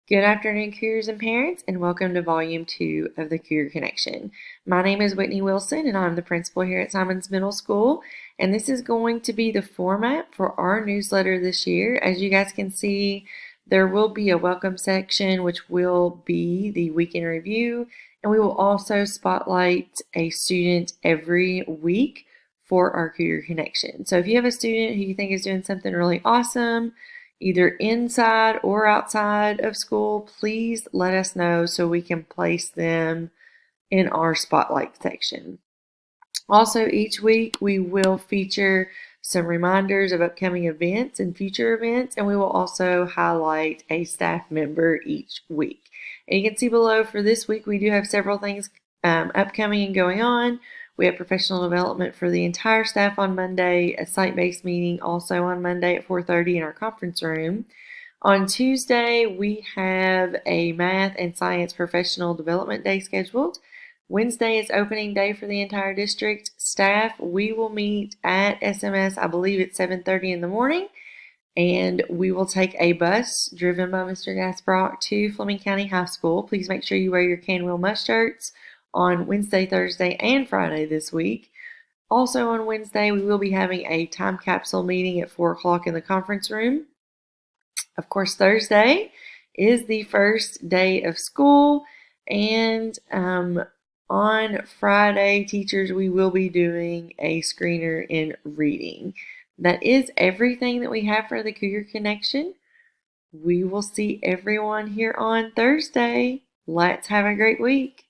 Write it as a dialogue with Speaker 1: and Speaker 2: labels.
Speaker 1: Good afternoon, Cougars and parents, and welcome to Volume 2 of the Cougar Connection. My name is Whitney Wilson, and I'm the principal here at Simons Middle School. And this is going to be the format for our newsletter this year. As you guys can see, there will be a welcome section, which will be the weekend review, and we will also spotlight a student every week for our Cougar Connection. So if you have a student who you think is doing something really awesome, either inside or outside of school, please let us know so we can place them in our spotlight section. Also, each week we will feature some reminders of upcoming events and future events, and we will also highlight a staff member each week. And you can see below for this week we do have several things upcoming and going on. We have professional development for the entire staff on Monday, a site-based meeting also on Monday at 4:30 in our conference room. On Tuesday, we have a math and science professional development day scheduled. Wednesday is opening day for the entire district. Staff, we will meet at SMS, I believe it's 7:30 in the morning, and we will take a bus driven by Mr. Gasbrock to Fleming County High School. Please make sure you wear your Canwheel Must shirts on Wednesday, Thursday, and Friday this week. Also on Wednesday, we will be having a time capsule meeting at 4 o'clock in the conference room. Of course, Thursday is the first day of school, and on Friday, teachers, we will be doing a screener in reading. That is everything that we have for the Cougar Connection. We will see everyone here on Thursday. Let's have a great week.